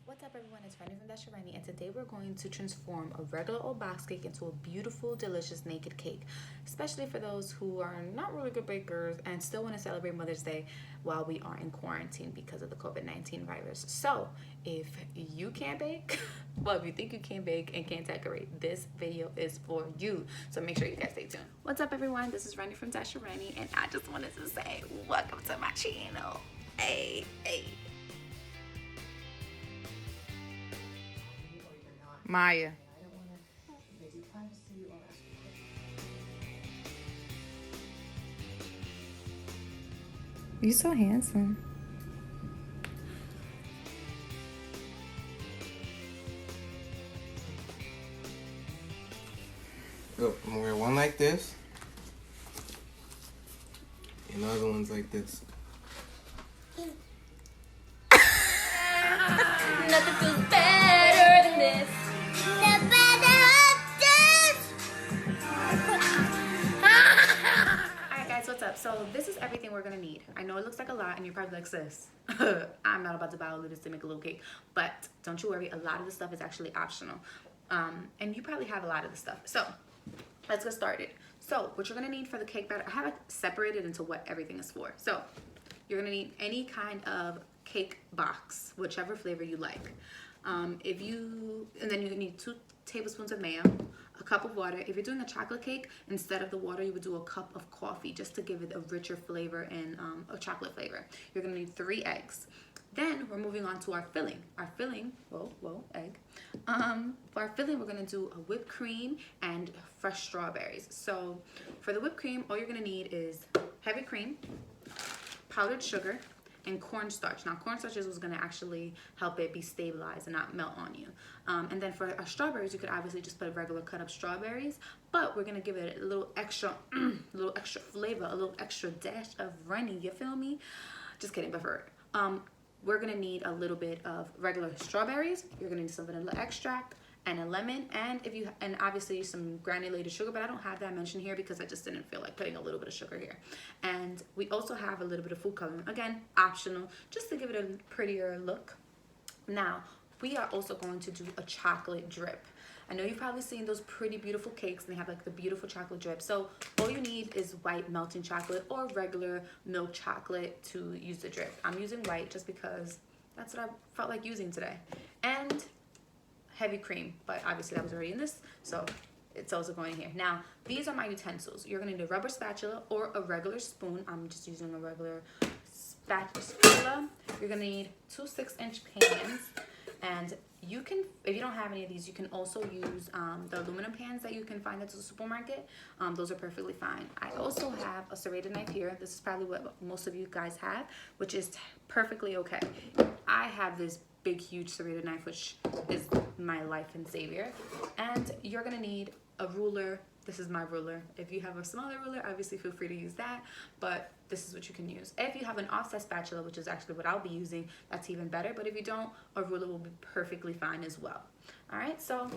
What's up everyone, it's Rennie from Rennie, and today we're going to transform a regular old box cake into a beautiful, delicious naked cake, especially for those who are not really good bakers and still want to celebrate Mother's Day while we are in quarantine because of the COVID-19 virus. So if you can't bake, well, if you think you can bake and can't decorate, this video is for you. So make sure you guys stay tuned. What's up everyone, this is Rennie from Rennie, and I just wanted to say welcome to my channel. Hey. Maya. You're so handsome. Look, I'm gonna wear one like this, and the other one's like this. Nothing feels better than this. Alright guys, what's up? So this is everything we're gonna need. I know it looks like a lot and you're probably like, sis, I'm not about to buy all of this to make a little cake. But don't you worry, a lot of the stuff is actually optional. And you probably have a lot of the stuff. So let's get started. So what you're gonna need for the cake batter, I have it separated into what everything is for. So you're gonna need any kind of cake box, whichever flavor you like. And then you need 2 tablespoons of mayo, a cup of water. If you're doing a chocolate cake, instead of the water, you would do a cup of coffee just to give it a richer flavor and a chocolate flavor. You're gonna need 3 eggs. Then we're moving on to our filling. Egg. For our filling, we're gonna do a whipped cream and fresh strawberries. So for the whipped cream, all you're gonna need is heavy cream, powdered sugar, and cornstarch. Now cornstarch is what's gonna actually help it be stabilized and not melt on you. And then for our strawberries, you could obviously just put regular cut up strawberries, but we're gonna give it a little extra, flavor, a little extra dash of Rennie, you feel me? Just kidding, but for we're gonna need a little bit of regular strawberries. You're gonna need some vanilla extract and a lemon, and obviously some granulated sugar, but I don't have that mentioned here because I just didn't feel like putting a little bit of sugar here. And we also have a little bit of food coloring, again, optional, just to give it a prettier look. Now, we are also going to do a chocolate drip. I know you've probably seen those pretty beautiful cakes and they have like the beautiful chocolate drip. So all you need is white melting chocolate or regular milk chocolate to use the drip. I'm using white just because that's what I felt like using today. And heavy cream, but obviously that was already in this, so it's also going in here. Now, these are my utensils. You're gonna need a rubber spatula or a regular spoon. I'm just using a regular spatula. You're gonna need 2 6-inch pans, and you can, if you don't have any of these, you can also use the aluminum pans that you can find at the supermarket. Those are perfectly fine. I also have a serrated knife here. This is probably what most of you guys have, which is perfectly okay. I have this big, huge serrated knife, which is my life and savior. And you're gonna need a ruler. This is my ruler. If you have a smaller ruler, obviously feel free to use that, but this is what you can use. If you have an offset spatula, which is actually what I'll be using, that's even better. But if you don't, a ruler will be perfectly fine as well. All right, so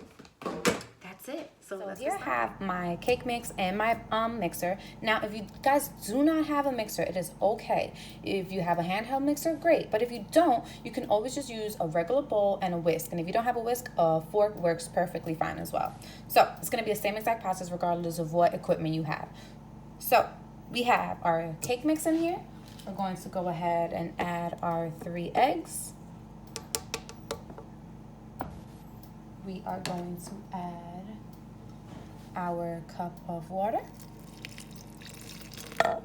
that's it. So here I have my cake mix and my mixer. Now, if you guys do not have a mixer, it is okay. If you have a handheld mixer, great. But if you don't, you can always just use a regular bowl and a whisk. And if you don't have a whisk, a fork works perfectly fine as well. So it's gonna be the same exact process regardless of what equipment you have. So we have our cake mix in here. We're going to go ahead and add our 3 eggs. We are going to add our cup of water. All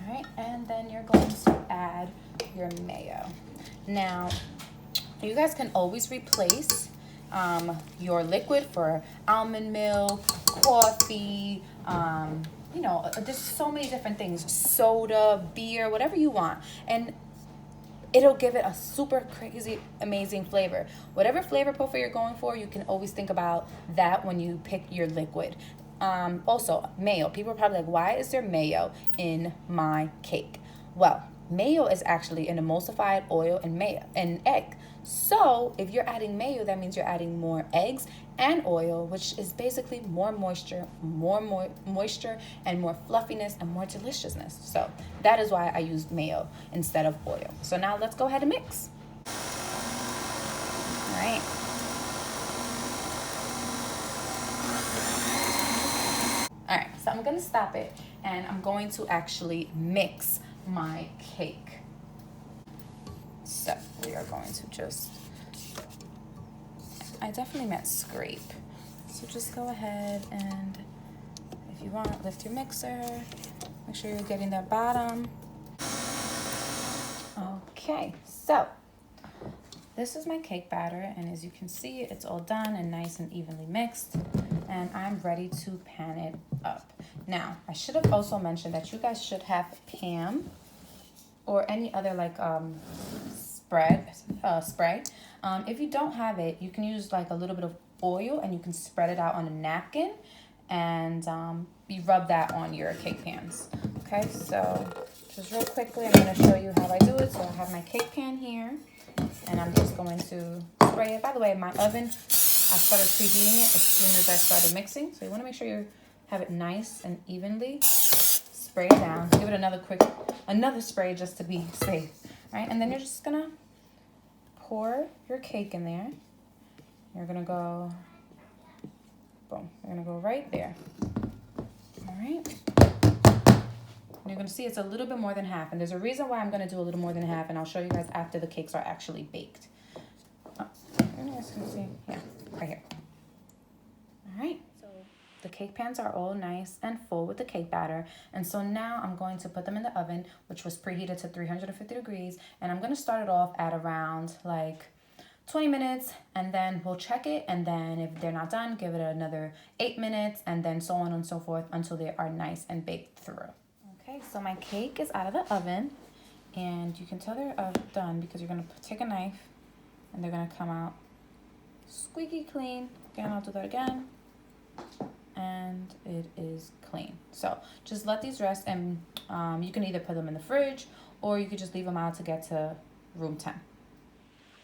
right, and then you're going to add your mayo. Now, you guys can always replace your liquid for almond milk, coffee, you know, there's so many different things, soda, beer, whatever you want. And it'll give it a super crazy, amazing flavor. Whatever flavor profile you're going for, you can always think about that when you pick your liquid. Also, mayo. People are probably like, why is there mayo in my cake? Well, mayo is actually an emulsified oil and egg. So if you're adding mayo, that means you're adding more eggs and oil, which is basically more moisture and more fluffiness and more deliciousness. So that is why I used mayo instead of oil. So now let's go ahead and mix. so I'm gonna stop it and I'm going to actually mix my cake. So we are going to just, I definitely meant scrape. So just go ahead and if you want, lift your mixer. Make sure you're getting that bottom. Okay, so this is my cake batter, and as you can see, it's all done and nice and evenly mixed, and I'm ready to pan it up. Now, I should have also mentioned that you guys should have Pam or any other like spray. If you don't have it, you can use like a little bit of oil and you can spread it out on a napkin, and you rub that on your cake pans. Okay, so just real quickly, I'm going to show you how I do it. So I have my cake pan here, and I'm just going to spray it. By the way, my oven, I started preheating it as soon as I started mixing. So you want to make sure you have it nice and evenly. Spray it down. Give it another spray just to be safe. Right, and then you're just going to pour your cake in there. You're going to go, boom, you're going to go right there. All right. You're going to see it's a little bit more than half. And there's a reason why I'm going to do a little more than half. And I'll show you guys after the cakes are actually baked. Oh, you guys can see. Yeah, right here. All right. So the cake pans are all nice and full with the cake batter. And so now I'm going to put them in the oven, which was preheated to 350 degrees. And I'm going to start it off at around like 20 minutes, and then we'll check it. And then if they're not done, give it another 8 minutes, and then so on and so forth until they are nice and baked through. Okay, so my cake is out of the oven, and you can tell they're done because you're going to take a knife and they're going to come out squeaky clean. Again, I'll do that again, and it is clean. So just let these rest, and you can either put them in the fridge or you could just leave them out to get to room 10.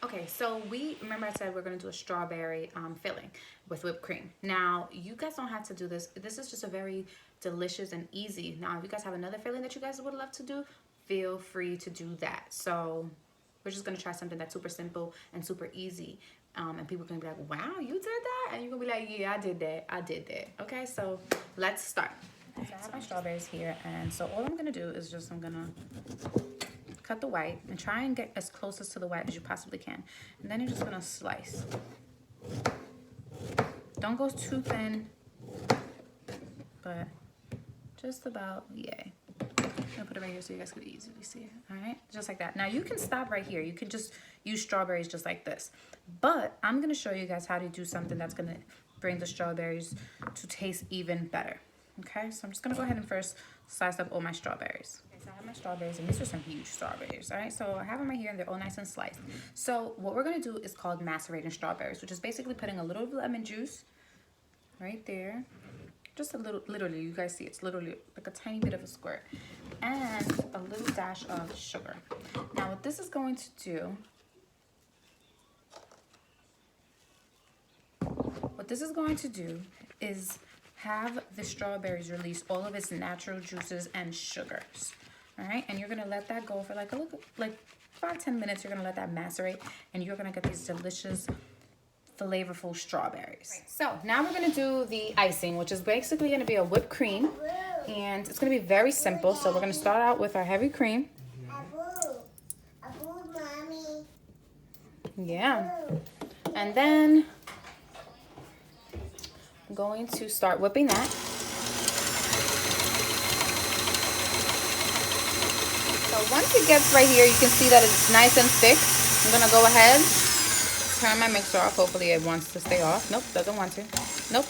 Okay, so remember I said we're going to do a strawberry filling with whipped cream. Now, you guys don't have to do this. This is just a very delicious and easy. Now, if you guys have another filling that you guys would love to do, feel free to do that. So we're just going to try something that's super simple and super easy. And people are going to be like, wow, you did that? And you're going to be like, yeah, I did that. Okay, so let's start. So I have my strawberries here. And so all I'm going to do is I'm going to cut the white and try and get as closest to the white as you possibly can. And then you're just gonna slice. Don't go too thin, but just about, yay. I'm gonna put it right here so you guys can easily see it. All right, just like that. Now you can stop right here. You can just use strawberries just like this. But I'm gonna show you guys how to do something that's gonna bring the strawberries to taste even better. Okay, so I'm just gonna go ahead and first slice up all my strawberries. So I have my strawberries, and these are some huge strawberries, all right? So I have them right here, and they're all nice and sliced. So what we're going to do is called macerating strawberries, which is basically putting a little lemon juice right there. Just a little, literally, you guys see it's literally like a tiny bit of a squirt. And a little dash of sugar. Now what this is going to do, is have the strawberries release all of its natural juices and sugars. All right, and you're gonna let that go for like 5-10 minutes. You're gonna let that macerate, and you're gonna get these delicious, flavorful strawberries. Right. So now we're gonna do the icing, which is basically gonna be a whipped cream, and it's gonna be very simple. So we're gonna start out with our heavy cream. Mommy. Yeah, and then I'm going to start whipping that. So once it gets right here, you can see that it's nice and thick. I'm gonna go ahead, turn my mixer off. Hopefully it wants to stay off. Nope, doesn't want to. Nope,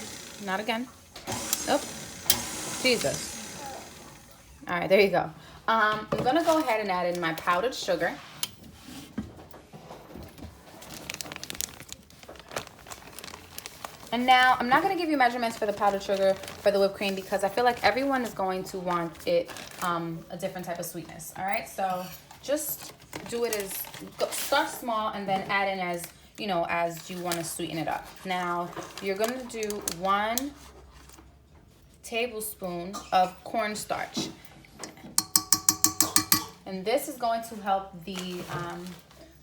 not again. Nope, Jesus. All right, there you go. I'm gonna go ahead and add in my powdered sugar. And now, I'm not going to give you measurements for the powdered sugar for the whipped cream because I feel like everyone is going to want it a different type of sweetness. All right, so just do it start small and then add in as you want to sweeten it up. Now, you're going to do 1 tablespoon of cornstarch. And this is going to help the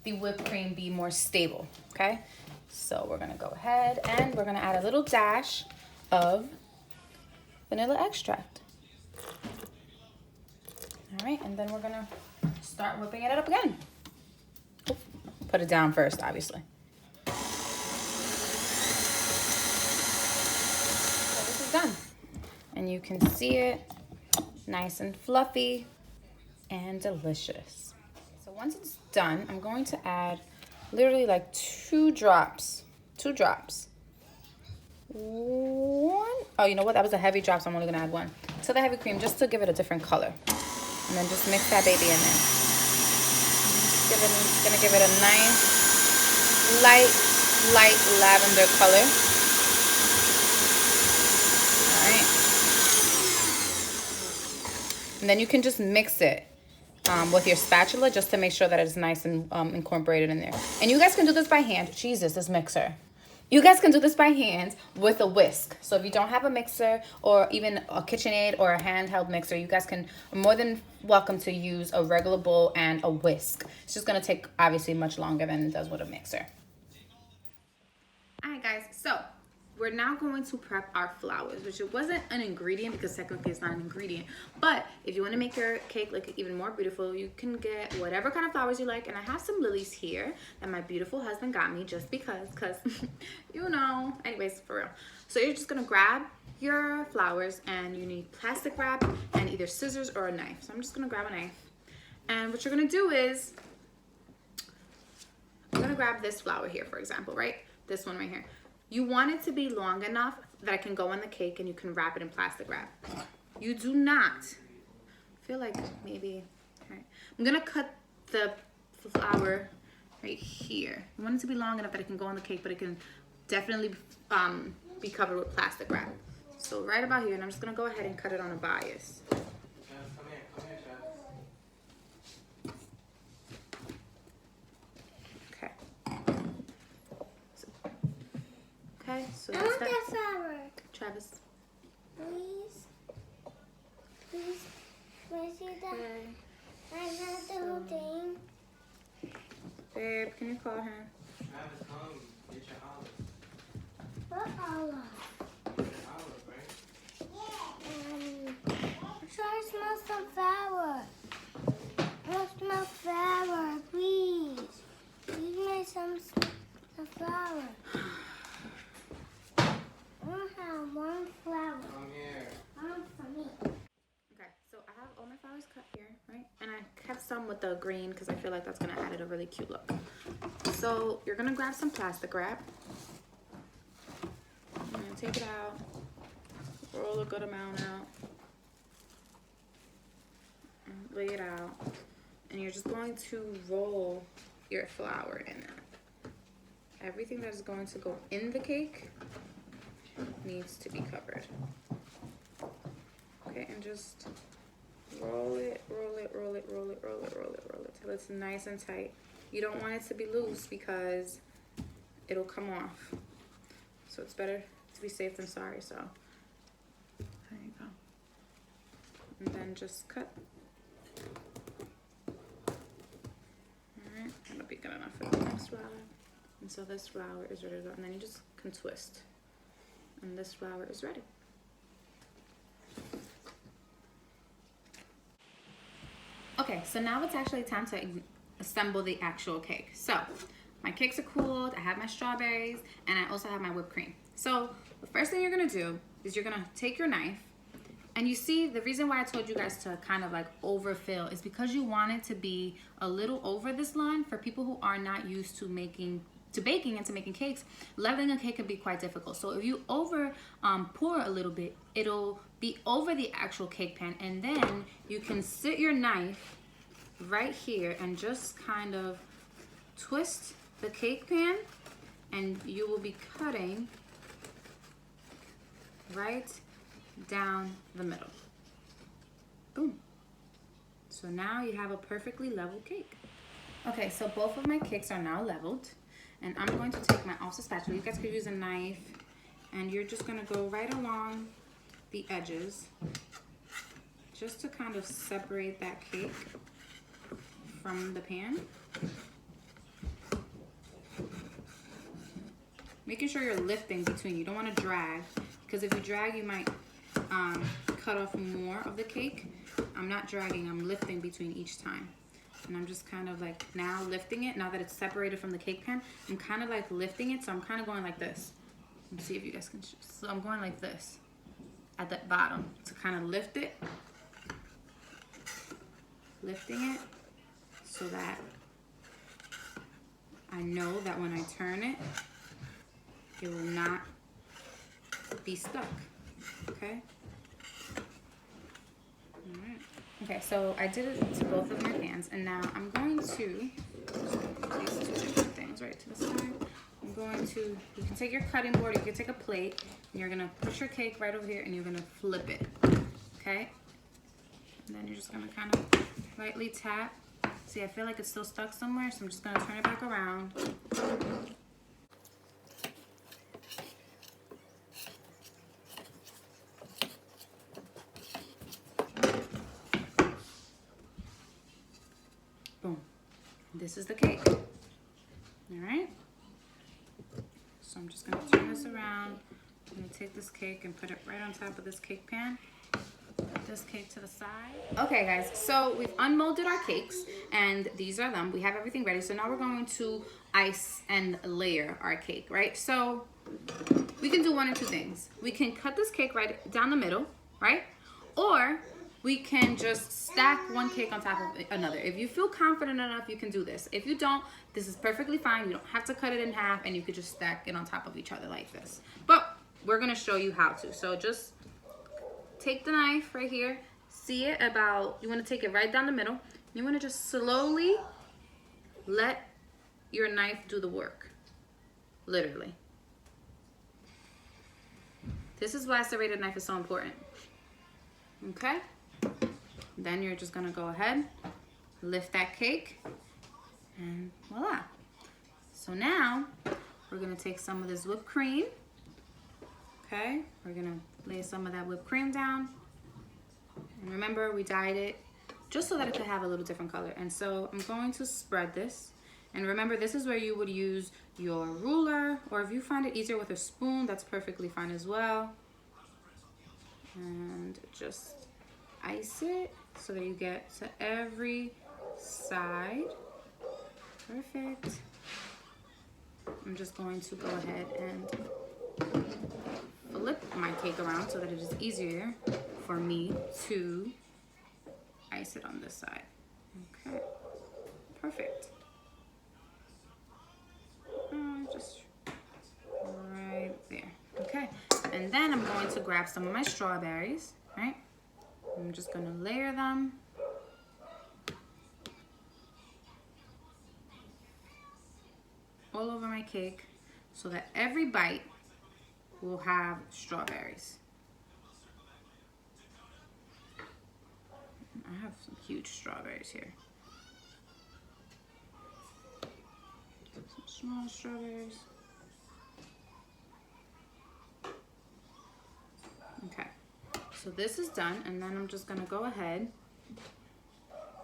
whipped cream be more stable, okay? So we're gonna go ahead and we're gonna add a little dash of vanilla extract. All right, and then we're gonna start whipping it up again. Put it down first, obviously. So this is done. And you can see it, nice and fluffy and delicious. So once it's done, I'm going to add literally like 2 drops. 2 drops. 1. Oh, you know what? That was a heavy drop, so I'm only gonna add 1. So the heavy cream, just to give it a different color. And then just mix that baby in there. Gonna give it a nice, light lavender color. All right. And then you can just mix it with your spatula just to make sure that it's nice and incorporated in there. And you guys can do this by hand. Jesus, this mixer. You guys can do this by hand with a whisk. So if you don't have a mixer or even a KitchenAid or a handheld mixer, you guys can more than welcome to use a regular bowl and a whisk. It's just gonna take obviously much longer than it does with a mixer. All right, guys, so we're now going to prep our flowers, which it wasn't an ingredient because technically it's not an ingredient. But if you want to make your cake look even more beautiful, you can get whatever kind of flowers you like. And I have some lilies here that my beautiful husband got me just because, you know, anyways, for real. So you're just going to grab your flowers and you need plastic wrap and either scissors or a knife. So I'm just going to grab a knife. And what you're going to do is, I'm going to grab this flower here, for example, right? This one right here. You want it to be long enough that it can go on the cake and you can wrap it in plastic wrap. You do not, I feel like maybe, all right. I'm gonna cut the flower right here. You want it to be long enough that it can go on the cake, but it can definitely be covered with plastic wrap. So right about here, and I'm just gonna go ahead and cut it on a bias. Okay, so I want that flower. Travis. Please. Please. Can I see that? Okay. I have the whole thing. Babe, can you call him? Travis, come. Get your olive. What olive? Olive, right? I'm trying to smell some flower. I want to smell flower, please. Please make some flower. I don't have one flower. Come here. One for me. Okay, so I have all my flowers cut here, right? And I kept some with the green because I feel like that's gonna add it a really cute look. So you're gonna grab some plastic wrap. I'm gonna take it out, roll a good amount out, and lay it out. And you're just going to roll your flour in it. Everything that is going to go in the cake needs to be covered. Okay, and just roll it, roll it, roll it, roll it, roll it, roll it, roll it till it's nice and tight. You don't want it to be loose because it'll come off. So it's better to be safe than sorry, so there you go. And then just cut. Alright, that'll be good enough for the next flower. And so this flower is ready to go. And then you just can twist. And this flower is ready. Okay, so now it's actually time to assemble the actual cake. So my cakes are cooled, I have my strawberries, and I also have my whipped cream. So the first thing you're gonna do is you're gonna take your knife, and you see the reason why I told you guys to kind of like overfill is because you want it to be a little over this line. For people who are not used to baking and to making cakes, leveling a cake can be quite difficult. So if you over pour a little bit, it'll be over the actual cake pan, and then you can sit your knife right here and just kind of twist the cake pan, and you will be cutting right down the middle. Boom. So now you have a perfectly level cake. Okay, so both of my cakes are now leveled. And I'm going to take my offset spatula. You guys could use a knife. And you're just going to go right along the edges just to kind of separate that cake from the pan. Making sure you're lifting between. You don't want to drag, because if you drag, you might cut off more of the cake. I'm not dragging, I'm lifting between each time. And I'm just kind of like now lifting it. Now that it's separated from the cake pan, I'm kind of like lifting it. So I'm kind of going like this. Let's see if you guys can. So I'm going like this at the bottom to kind of lift it. Lifting it so that I know that when I turn it, it will not be stuck. Okay? Alright. Okay, so I did it to both of my pans, and now I'm going to these two different things right to the side. I'm going to, you can take your cutting board, you can take a plate, and you're gonna put your cake right over here, and you're gonna flip it. Okay? And then you're just gonna kind of lightly tap. See, I feel like it's still stuck somewhere, so I'm just gonna turn it back around. Boom. This is the cake. All right. So I'm just gonna turn this around. I'm gonna take this cake and put it right on top of this cake pan. Put this cake to the side. Okay guys, so we've unmolded our cakes and these are them. We have everything ready. So now we're going to ice and layer our cake, right? So we can do one or two things. We can cut this cake right down the middle, right? Or we can just stack one cake on top of another. If you feel confident enough, you can do this. If you don't, this is perfectly fine. You don't have to cut it in half, and you could just stack it on top of each other like this. But we're gonna show you how to. So just take the knife right here. See it about, you wanna take it right down the middle. You wanna just slowly let your knife do the work, literally. This is why a serrated knife is so important. Okay? Then you're just gonna go ahead, lift that cake, and voila. So now, we're gonna take some of this whipped cream. Okay? We're gonna lay some of that whipped cream down. And remember, we dyed it just so that it could have a little different color. And so I'm going to spread this. And remember, this is where you would use your ruler, or if you find it easier with a spoon, that's perfectly fine as well. And just ice it so that you get to every side. Perfect. I'm just going to go ahead and flip my cake around so that it is easier for me to ice it on this side. Okay, perfect. Just right there. Okay, and then I'm going to grab some of my strawberries, right? I'm just gonna layer them. All over my cake so that every bite will have strawberries. I have some huge strawberries here. Some small strawberries. Okay, so this is done, and then I'm just gonna go ahead,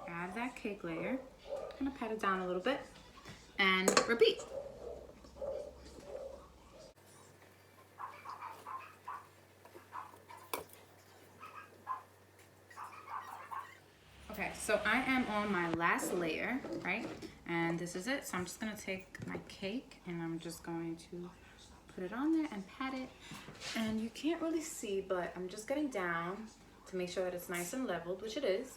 add that cake layer, kind of pat it down a little bit, and repeat. Okay, so I am on my last layer, right? And this is it. So I'm just gonna take my cake and I'm just going to put it on there and pat it. And you can't really see, but I'm just getting down to make sure that it's nice and leveled, which it is.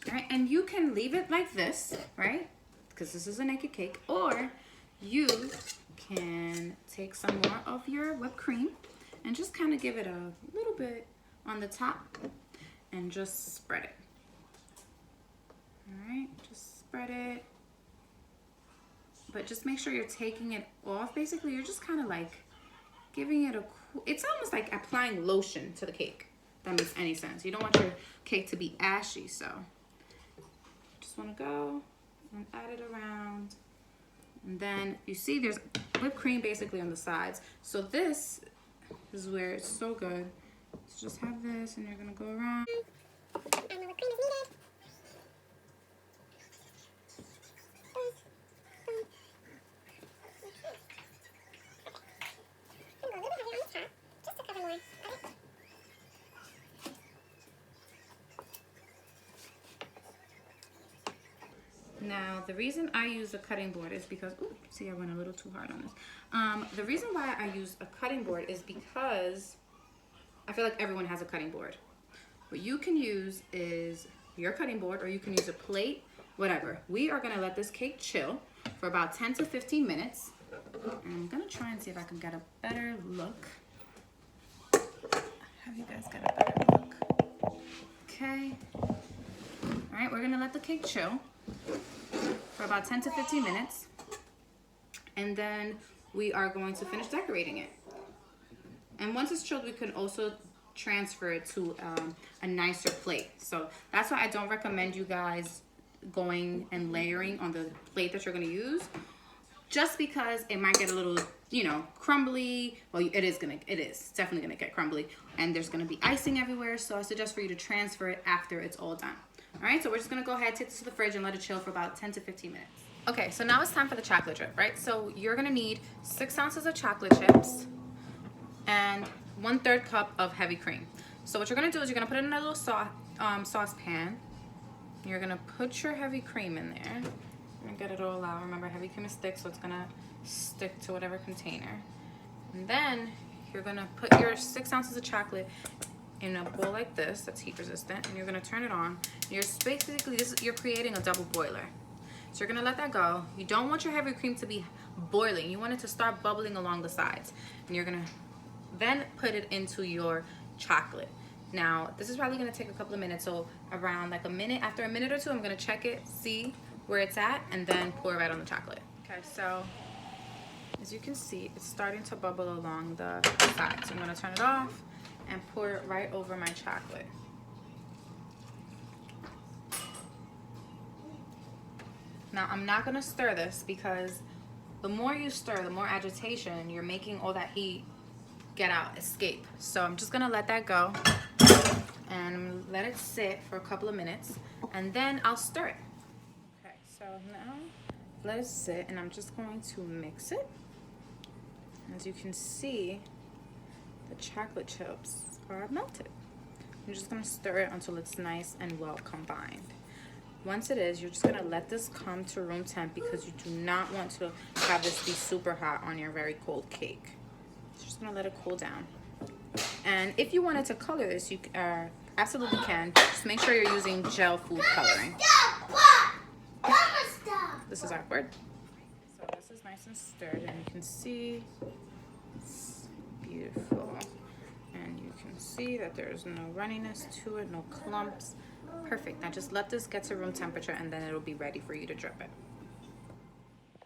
All right, and you can leave it like this, right? Because this is a naked cake. Or you can take some more of your whipped cream and just kind of give it a little bit on the top and just spread it. All right, just spread it. But just make sure you're taking it off. Basically, you're just kind of like giving it a, it's almost like applying lotion to the cake. If that makes any sense. You don't want your cake to be ashy, so just want to go and add it around. And then you see there's whipped cream basically on the sides. So this is where it's so good. So just have this and you're gonna go around. And the whipped cream is needed. Now, the reason I use a cutting board is because, ooh, see, I went a little too hard on this. The reason why I use a cutting board is because I feel like everyone has a cutting board. What you can use is your cutting board, or you can use a plate, whatever. We are gonna let this cake chill for about 10 to 15 minutes. And I'm gonna try and see if I can get a better look. Have you guys get a better look? Okay. All right, we're gonna let the cake chill for about 10 to 15 minutes. And then we are going to finish decorating it. And once it's chilled, we can also transfer it to a nicer plate. So that's why I don't recommend you guys going and layering on the plate that you're gonna use, just because it might get a little, you know, crumbly. Well, it is definitely gonna get crumbly, and there's gonna be icing everywhere. So I suggest for you to transfer it after it's all done. All right, so we're just gonna go ahead, take this to the fridge and let it chill for about 10 to 15 minutes. Okay, so now it's time for the chocolate drip, right? So you're gonna need 6 ounces of chocolate chips and 1/3 cup of heavy cream. So what you're gonna do is you're gonna put it in a little saucepan. You're gonna put your heavy cream in there and get it all out. Remember, heavy cream is thick, so it's gonna stick to whatever container. And then you're gonna put your 6 ounces of chocolate in a bowl like this that's heat resistant, and you're gonna turn it on. You're basically, you're creating a double boiler. So you're gonna let that go. You don't want your heavy cream to be boiling. You want it to start bubbling along the sides. And you're gonna then put it into your chocolate. Now, this is probably gonna take a couple of minutes, so around like a minute, after a minute or two, I'm gonna check it, see where it's at, and then pour it right on the chocolate. Okay, so as you can see, it's starting to bubble along the sides. So I'm gonna turn it off and pour it right over my chocolate. Now, I'm not gonna stir this because the more you stir, the more agitation, you're making all that heat get out, escape. So I'm just gonna let that go and let it sit for a couple of minutes, and then I'll stir it. Okay, so now let it sit, and I'm just going to mix it. As you can see, the chocolate chips are melted. I'm just gonna stir it until it's nice and well combined. Once it is, you're just gonna let this come to room temp, because you do not want to have this be super hot on your very cold cake. Just gonna let it cool down. And if you wanted to color this, you absolutely can. Just make sure you're using gel food coloring. This is awkward. So this is nice and stirred, and you can see it's beautiful. And you can see that there's no runniness to it, no clumps. Perfect. Now just let this get to room temperature, and then it'll be ready for you to drip it.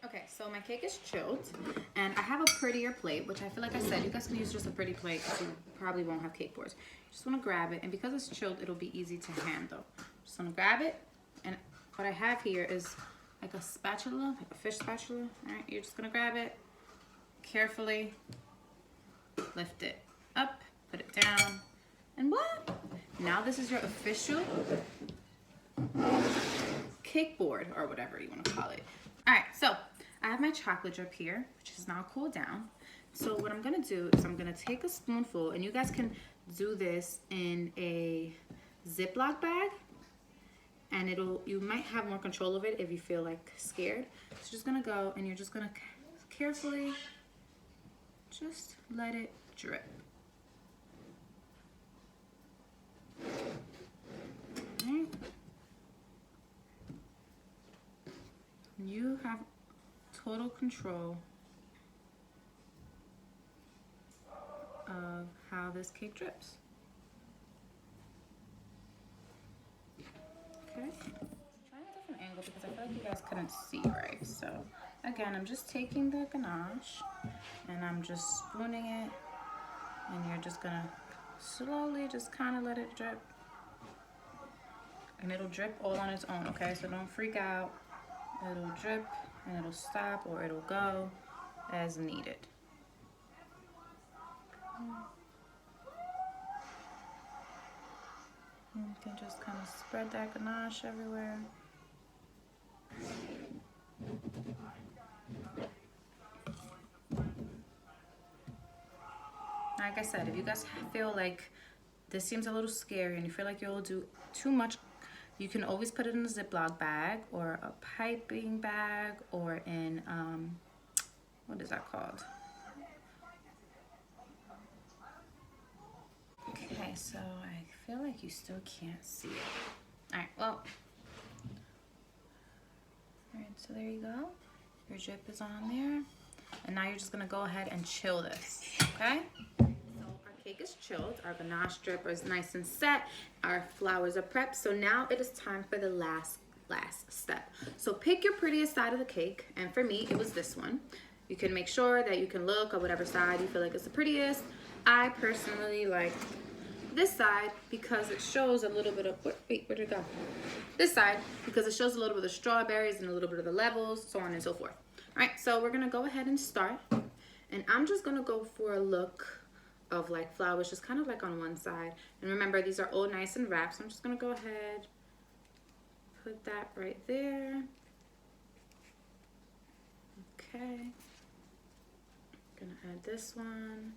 Okay, so my cake is chilled, and I have a prettier plate, which I feel like I said, you guys can use just a pretty plate because you probably won't have cake boards. You just want to grab it, and because it's chilled, it'll be easy to handle. Just want to grab it, and what I have here is like a spatula, like a fish spatula. All right, you're just going to grab it, carefully lift it up, put it down, and what? Now this is your official cake board, or whatever you want to call it. All right, so I have my chocolate drip here, which is now cooled down. So what I'm gonna do is I'm gonna take a spoonful, and you guys can do this in a Ziploc bag, and you might have more control of it if you feel like scared. So just gonna go, and you're just gonna carefully just let it drip. All right. You have total control of how this cake drips. Okay. Try a different angle because I feel like you guys couldn't see right. So again, I'm just taking the ganache and I'm just spooning it, and you're just gonna slowly just kind of let it drip. And it'll drip all on its own, okay? So don't freak out. It'll drip and it'll stop, or it'll go as needed. And you can just kind of spread that ganache everywhere. Like I said, if you guys feel like this seems a little scary and you feel like you'll do too much, You can always put it in a Ziploc bag or a piping bag or in, what is that called? Okay, so I feel like you still can't see it. All right, well, all right, so there you go. Your drip is on there. And now you're just gonna go ahead and chill this, okay? So our cake is chilled, our ganache drip is nice and set, our flowers are prepped. So now it is time for the last step. So pick your prettiest side of the cake, and for me, it was this one. You can make sure that you can look at whatever side you feel like is the prettiest. I personally like this side because it shows a little bit of, wait, where'd it go? This side, because it shows a little bit of the strawberries and a little bit of the levels, so on and so forth. All right, so we're gonna go ahead and start. And I'm just gonna go for a look of like flowers, just kind of like on one side. And remember, these are all nice and wrapped, so I'm just gonna go ahead, put that right there. Okay. Gonna add this one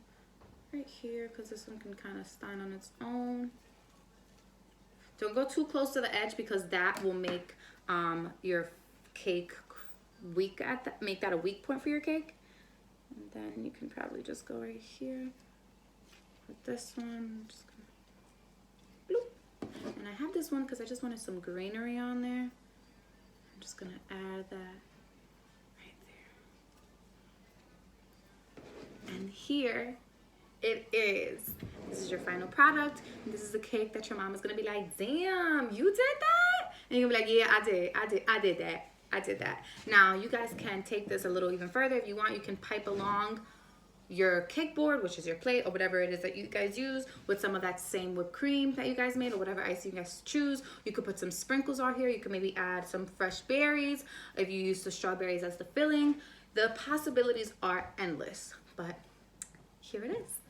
right here because this one can kind of stand on its own. Don't go too close to the edge because that will make your cake weak at that, make that a weak point for your cake. And then you can probably just go right here with this one. Just gonna bloop. And I have this one because I just wanted some greenery on there. I'm just gonna add that right there. And here it is. This is your final product. And this is the cake that your mom is gonna be like, damn, you did that? And you're gonna be like, yeah, I did that. I did that. Now you guys can take this a little even further. If you want, you can pipe along your cake board, which is your plate or whatever it is that you guys use, with some of that same whipped cream that you guys made or whatever icing you guys choose. You could put some sprinkles on here. You could maybe add some fresh berries if you use the strawberries as the filling. The possibilities are endless, but here it is.